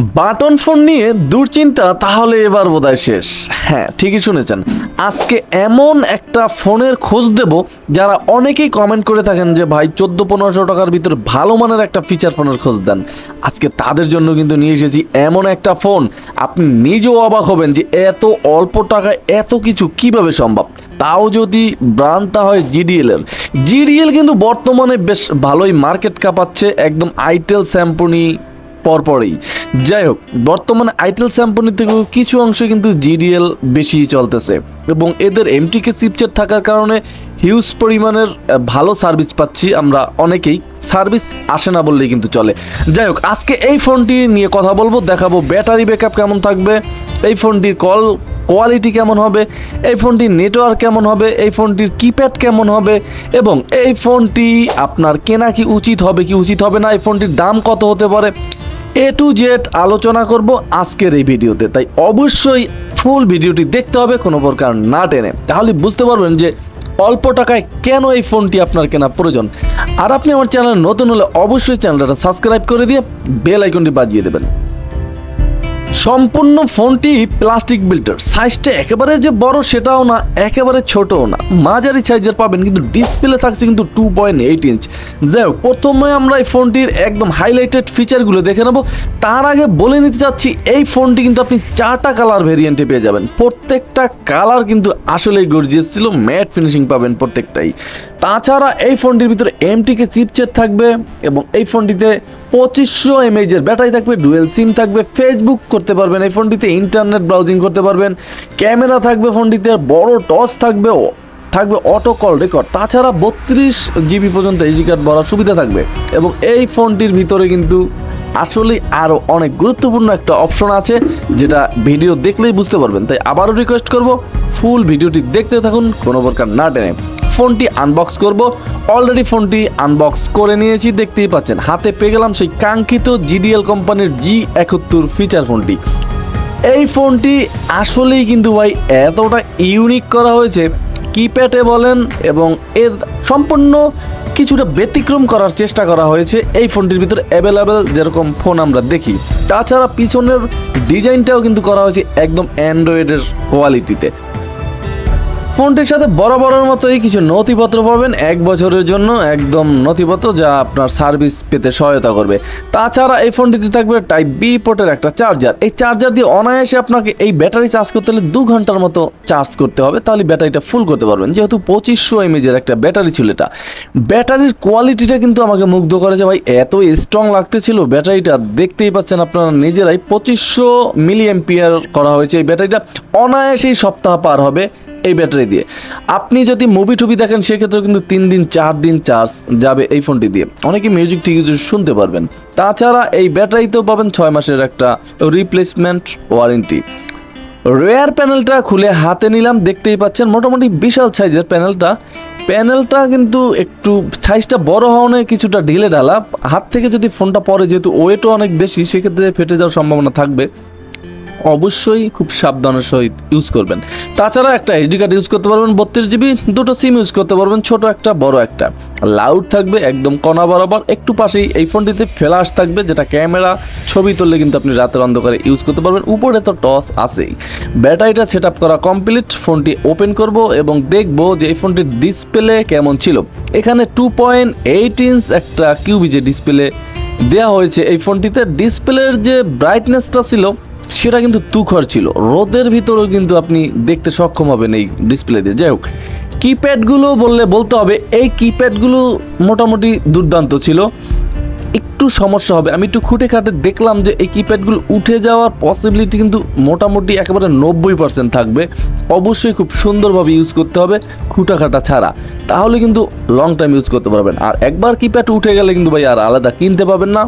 Button phone নিয়ে দুশ্চিন্তা তাহলে এবার বোধহয় শেষ। হ্যাঁ, ঠিকই শুনেছেন। আজকে এমন একটা ফোনের খোঁজ দেব যারা অনেকেই কমেন্ট করে থাকেন যে ভাই 1400-1500 টাকার ভিতরে ভালো মানের একটা ফিচার ফোনের খোঁজ দেন। আজকে তাদের জন্য কিন্তু নিয়ে এসেছি এমন একটা ফোন, আপনি নিজেও অবাক হবেন যে এত অল্প টাকায় এত কিছু কিভাবে সম্ভব, তাও যদি ব্র্যান্ডটা হয় জিডিএল কিন্তু বর্তমানে বেশ ভালোই মার্কেট কাঁপাচ্ছে, একদম আইটেল স্যাম্পনি পরপরই। যাই হোক, বর্তমানে আইটেল স্যাম্পনি থেকেও কিছু অংশ কিন্তু জিডিএল বেশি চলতেছে এবং এদের এমটিকে চিপসেট থাকার কারণে হিউজ পরিমাণের ভালো সার্ভিস পাচ্ছি আমরা অনেকেই। সার্ভিস আসে না বললেই কিন্তু চলে। যাই হোক, আজকে এই ফোনটি নিয়ে কথা বলবো, দেখাবো ব্যাটারি ব্যাকআপ কেমন থাকবে, এই ফোনটির কল কোয়ালিটি কেমন হবে, এই ফোনটির নেটওয়ার্ক কেমন হবে, এই ফোনটির কিপ্যাড কেমন হবে এবং এই ফোনটি আপনার কেনা কি উচিত হবে কি উচিত হবে না, এই ফোনটির দাম কত হতে পারে, এ টু জেড আলোচনা করব আজকের এই ভিডিওতে। তাই অবশ্যই ফুল ভিডিওটি দেখতে হবে কোনো প্রকার না টেনে, তাহলে বুঝতে পারবেন যে অল্প টাকায় কেন এই ফোনটি আপনার কেনা প্রয়োজন। আর আপনি আমার চ্যানেল নতুন হলে অবশ্যই চ্যানেলটা সাবস্ক্রাইব করে দিয়ে বেল আইকনটি বাজিয়ে দেবেন। সম্পূর্ণ ফোনটি প্লাস্টিক বিল্টার, সাইজটা একেবারে যে বড় সেটাও না, একেবারে ছোটও না, মাঝারি সাইজের পাবেন, কিন্তু ডিসপ্লে থাকছে কিন্তু 2.8 ইঞ্চ। যাই হোক, প্রথমে আমরা এই ফোনটির একদম হাইলাইটেড ফিচারগুলো দেখে নেব। তার আগে বলে নিতে চাচ্ছি এই ফোনটি কিন্তু আপনি 4টা কালার ভেরিয়েন্টে পেয়ে যাবেন। প্রত্যেকটা কালার কিন্তু আসলেই গর্জিয়াস ছিল, ম্যাট ফিনিশিং পাবেন প্রত্যেকটাই। তাছাড়া এই ফোনটির ভিতরে এমটিকে চিপসেট থাকবে এবং এই ফোনটিতে 2500 mAh ব্যাটারি থাকবে, ডুয়েল সিম থাকবে, ফেসবুক করতে পারবেন এই ফোনটিতে, ইন্টারনেট ব্রাউজিং করতে পারবেন, ক্যামেরা থাকবে ফোনটিতে, বড় টস থাকবে, অটো কল রেকর্ড, তাছাড়া 32 GB পর্যন্ত এসডি কার্ড ভরার সুবিধা থাকবে এবং এই ফোনটির ভিতরে কিন্তু আসলে আরও অনেক গুরুত্বপূর্ণ একটা অপশন আছে যেটা ভিডিও দেখলেই বুঝতে পারবেন। তাই আবারও রিকোয়েস্ট করব ফুল ভিডিওটি দেখতে থাকুন কোনো প্রকার না টেনে। ফোনটি আনবক্স করব, অলরেডি ফোনটি আনবক্স করে নিয়েছি, দেখতেই পাচ্ছেন হাতে পেয়ে গেলাম সেই কাঙ্ক্ষিত জিডিএল কোম্পানির G71 ফিচার ফোনটি। এই ফোনটি আসলেই কিন্তু ভাই এতটা ইউনিক করা হয়েছে, কিপ্যাডে বলেন এবং এর সম্পূর্ণ কিছুটা ব্যতিক্রম করার চেষ্টা করা হয়েছে এই ফোনটির ভিতরে অ্যাভেলেবেল যেরকম ফোন আমরা দেখি। তাছাড়া পিছনের ডিজাইনটাও কিন্তু করা হয়েছে একদম অ্যান্ড্রয়েডের কোয়ালিটিতে। ফোনটির সাথে বরাবরের মতোই কিছু নথিপত্র পাবেন 1 বছরের জন্য, একদম নথিপত্র যা আপনার সার্ভিস পেতে সহায়তা করবে। তাছাড়া এই ফোনটিতে থাকবে টাইপ বি পোর্টের একটা চার্জার। এই চার্জার দিয়ে অনায়াসে আপনাকে এই ব্যাটারি চার্জ করতে হলে 2 ঘন্টার মতো চার্জ করতে হবে, তাহলে ব্যাটারিটা ফুল করতে পারবেন। যেহেতু 2500 mAh একটা ব্যাটারি ছিল, এটা ব্যাটারির কোয়ালিটিটা কিন্তু আমাকে মুগ্ধ করেছে ভাই, এত স্ট্রং লাগতেছিল ব্যাটারিটা, দেখতেই পাচ্ছেন আপনারা নিজেরাই। 2500 মিলিঅ্যাম্পিয়ার করা হয়েছে এই ব্যাটারিটা, অনায়াসেই সপ্তাহ পার হবে এই ব্যাটারি দিয়ে। আপনি যদি মুভি টুভি দেখেন সেক্ষেত্রে কিন্তু 3 দিন 4 দিন চার্জ যাবে এই ফোনটি দিয়ে, অনেকে মিউজিক ঠিক শুনতে পারবেন। তাছাড়া এই ব্যাটারিতেও পাবেন 6 মাসের একটা রিপ্লেসমেন্ট ওয়ারেন্টি। রেয়ার প্যানেলটা খুলে হাতে নিলাম, দেখতেই পাচ্ছেন মোটামুটি বিশাল সাইজের প্যানেলটা কিন্তু একটু সাইজটা বড় হওয়ানে কিছুটা ঢিলে ঢালা, হাত থেকে যদি ফোনটা পড়ে যেহেতু ওয়েটও অনেক বেশি সেক্ষেত্রে ফেটে যাওয়ার সম্ভাবনা থাকবে, অবশ্যই খুব সাবধানের সহিত ইউজ করবেন। তাছাড়া একটা এসডি কার্ড ইউজ করতে পারবেন 32 GB, 2টো সিম ইউজ করতে পারবেন, ছোট একটা বড় একটা। লাউড থাকবে একদম কণা বরাবর, একটু পাশেই এই ফোনটিতে ফ্ল্যাশ থাকবে যেটা ক্যামেরা ছবি তুললে কিন্তু আপনি রাতের অন্ধকারে ইউজ করতে পারবেন। উপরে তো টস আছেই। ব্যাটারিটা সেট আপ করা কমপ্লিট, ফোনটি ওপেন করব এবং দেখব যে এই ফোনটির ডিসপ্লে কেমন ছিল। এখানে 2.8 ইঞ্চ একটা কিউবিজে ডিসপ্লে দেওয়া হয়েছে এই ফোনটিতে। ডিসপ্লের যে ব্রাইটনেসটা ছিল সেটা কিন্তু তুখর ছিল, রোদের ভিতরেও কিন্তু আপনি দেখতে সক্ষম হবেন এই ডিসপ্লে দিয়ে। যাই হোক, কিপ্যাডগুলো বলতে হবে এই কিপ্যাডগুলো মোটামুটি দুর্দান্ত ছিল, একটু সমস্যা হবে। আমি একটু খুঁটে খাটে দেখলাম যে এই কিপ্যাডগুলো উঠে যাওয়ার পসিবিলিটি কিন্তু মোটামুটি একেবারে 90% থাকবে। অবশ্যই খুব সুন্দরভাবে ইউজ করতে হবে খুঁটা খাটা ছাড়া, তাহলে কিন্তু লং টাইম ইউজ করতে পারবেন। আর একবার কিপ্যাড উঠে গেলে কিন্তু ভাই আর আলাদা কিনতে পাবেন না,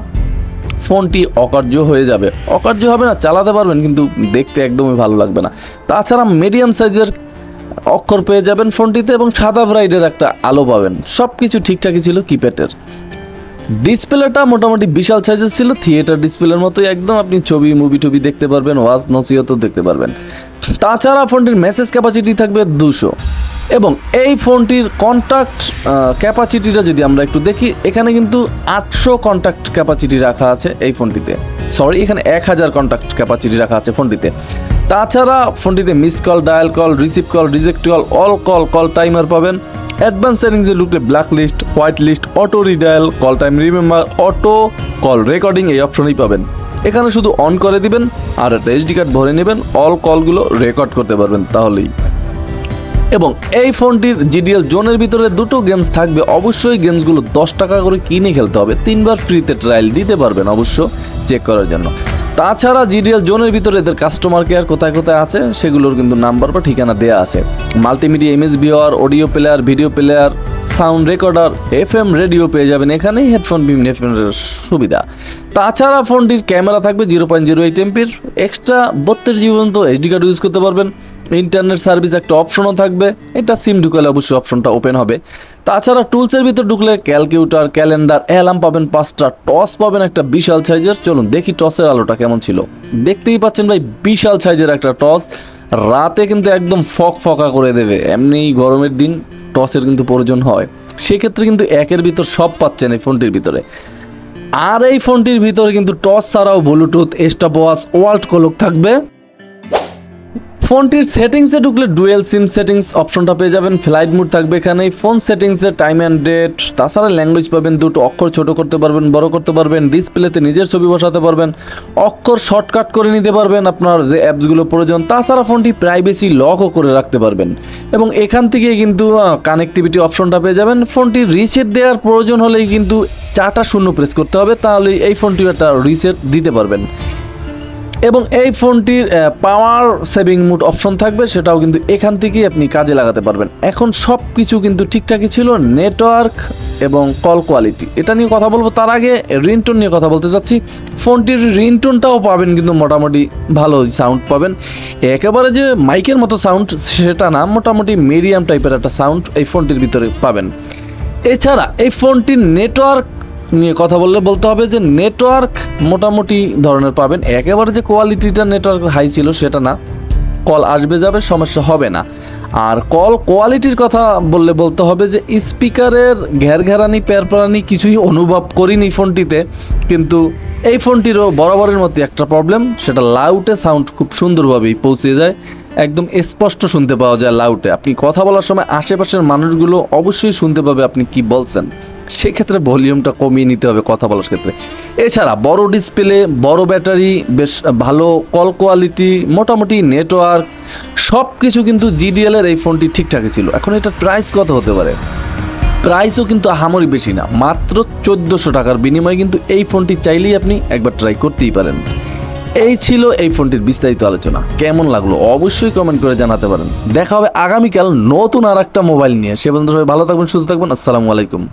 ফোনটি অকার্য হয়ে যাবে। অকার্য হবে না, চালাতে পারবেন কিন্তু দেখতে একদমই ভালো লাগবে না। তাছাড়া মিডিয়াম সাইজের অক্ষর পেয়ে যাবেন ফোনটিতে এবং সাদা ব্রাইডের একটা আলো পাবেন, সব কিছু ঠিকঠাকই ছিল কিপ্যাডের। ডিসপ্লেটা মোটামুটি বিশাল সাইজের ছিল, থিয়েটার ডিসপ্লের মতোই একদম, আপনি মুভি টুভি দেখতে পারবেন, ওয়াজ নসিহতও দেখতে পারবেন। তাছাড়া ফোনটির মেসেজ ক্যাপাসিটি থাকবে 200। এবং এই ফোনটির কন্ট্যাক্ট ক্যাপাসিটিটা যদি আমরা একটু দেখি, এখানে কিন্তু 800 কন্ট্যাক্ট ক্যাপাসিটি রাখা আছে এই ফোনটিতে, সরি এখানে 1000 কন্ট্যাক্ট ক্যাপাসিটি রাখা আছে ফোনটিতে। তাছাড়া ফোনটিতে miss call, dial call, receive call, reject call, all call timer পাবেন। অ্যাডভান্স সেটিংসে ঢুকলে black list, white list, auto redial, call time remember, auto call recording এই অপশনই পাবেন। এখানে শুধু অন করে দিবেন আর একটা এসডি কার্ড ভরে নেবেন, অল কলগুলো রেকর্ড করতে পারবেন তাহলেই। এবং এই ফোনটির জিডিএল জোনের ভিতরে দুটো গেমস থাকবে, অবশ্যই গেমসগুলো 10 টাকা করে কিনে খেলতে হবে, 3 বার ফ্রিতে ট্রায়াল দিতে পারবেন অবশ্য চেক করার জন্য। তাছাড়া জিডিএল জোনের ভিতরে এদের কাস্টমার কেয়ার কোথায় কোথায় আছে সেগুলোর কিন্তু নাম্বার বা ঠিকানা দেওয়া আছে। Multimedia image viewer, audio player, video player, sound recorder, FM radio পেয়ে যাবেন এখানেই, হেডফোন বিভিন্ন হেডফোনের সুবিধা। তাছাড়া ফোনটির ক্যামেরা থাকবে 0.08 এমপির, এক্সট্রা 32 জিবি পর্যন্ত এসডি কার্ড ইউজ করতে পারবেন। ইন্টারনেট সার্ভিস একটা অপশনও থাকবে, এটা সিম ঢুকালে অবশ্যই অপশনটা ওপেন হবে। তাছাড়া টুলসের ভিতর ঢুকলে ক্যালকুলেটর, ক্যালেন্ডার, অ্যালার্ম পাবেন 5টা, টস পাবেন একটা বিশাল সাইজের। চলুন দেখি টসের আলোটা কেমন ছিল। দেখতেই পাচ্ছেন ভাই, বিশাল সাইজের একটা টস, রাতে কিন্তু একদম ফকা করে দেবে। এমনি গরমের দিন টসের কিন্তু প্রয়োজন হয়, সেক্ষেত্রে কিন্তু একের ভিতর সব পাচ্ছেন এই ফোনটির ভিতরে। আর এই ফোনটির ভিতরে কিন্তু টস ছাড়াও ব্লুটুথ, স্টপওয়াচ, ওয়ার্ল্ড ক্লক থাকবে। ফোনটির সেটিংসে ঢুকলে ডুয়েল সিম সেটিংস অপশনটা পেয়ে যাবেন, ফ্লাইট মোড থাকবে এখানে। ফোন সেটিংসে টাইম অ্যান্ড ডেট, তাছাড়া ল্যাঙ্গুয়েজ পাবেন, দুটো অক্ষর ছোট করতে পারবেন, বড় করতে পারবেন, ডিসপ্লেতে নিজের ছবি বসাতে পারবেন, অক্ষর শর্টকাট করে নিতে পারবেন আপনার যে অ্যাপসগুলো প্রয়োজন। তাছাড়া ফোনটি প্রাইভেসি লকও করে রাখতে পারবেন। এবং এখান থেকে কিন্তু কানেক্টিভিটি অপশনটা পেয়ে যাবেন। ফোনটি রিসেট দেওয়ার প্রয়োজন হলেই কিন্তু 4টা 0 প্রেস করতে হবে, তাহলে এই ফোনটির একটা রিসেট দিতে পারবেন। এবং এই ফোনটির পাওয়ার সেভিং মোড অপশন থাকবে, সেটাও কিন্তু এখান থেকেই আপনি কাজে লাগাতে পারবেন। এখন সব কিছু কিন্তু ঠিকঠাকই ছিল, নেটওয়ার্ক এবং কল কোয়ালিটি এটা নিয়ে কথা বলবো। তার আগে রিংটোন নিয়ে কথা বলতে চাচ্ছি। ফোনটির রিংটোনটাও পাবেন কিন্তু মোটামুটি ভালো সাউন্ড পাবেন, একেবারে যে মাইকের মতো সাউন্ড সেটা না, মোটামুটি মিডিয়াম টাইপের একটা সাউন্ড এই ফোনটির ভিতরে পাবেন। এছাড়া এই ফোনটির নেটওয়ার্ক নিয়ে কথা বলতে হবে যে নেটওয়ার্ক মোটামুটি ধরনের পাবেন, একেবারে যে কোয়ালিটিটা নেটওয়ার্ক হাই ছিল সেটা না, কল আসবে যাবে সমস্যা হবে না। আর কল কোয়ালিটির কথা বলতে হবে যে স্পিকারের ঘেরঘেরানি প্যারপ্যারানি কিছুই অনুভব করিনি ফোনটিতে, কিন্তু এই ফোনটিরও বরাবরের মতো একটা প্রবলেম, সেটা লাউডে সাউন্ড খুব সুন্দরভাবেই পৌঁছে যায়, একদম স্পষ্ট শুনতে পাওয়া যায় লাউডে। আপনি কথা বলার সময় আশেপাশের মানুষগুলো অবশ্যই শুনতে পাবে আপনি কি বলছেন, সেক্ষেত্রে ভলিউমটা কমিয়ে নিতে হবে কথা বলার ক্ষেত্রে। এছাড়া বড় ডিসপ্লে, বড় ব্যাটারি, বেশ ভালো কল কোয়ালিটি, মোটামুটি নেটওয়ার্ক সব কিছু কিন্তু জিডিএল এর এই ফোনটি ঠিকঠাকই ছিল। এখন এটার প্রাইস কত হতে পারে? প্রাইসও কিন্তু আহামরি বেশি না, মাত্র 1400 টাকার বিনিময়ে কিন্তু এই ফোনটি চাইলেই আপনি একবার ট্রাই করতেই পারেন। এই ছিল এই ফোনটির বিস্তারিত আলোচনা, কেমন লাগলো অবশ্যই কমেন্ট করে জানাতে পারেন। দেখা হবে আগামীকাল নতুন আর একটা মোবাইল নিয়ে, সে পর্যন্ত সবাই ভালো থাকবেন, সুস্থ থাকবেন। আসসালামু আলাইকুম।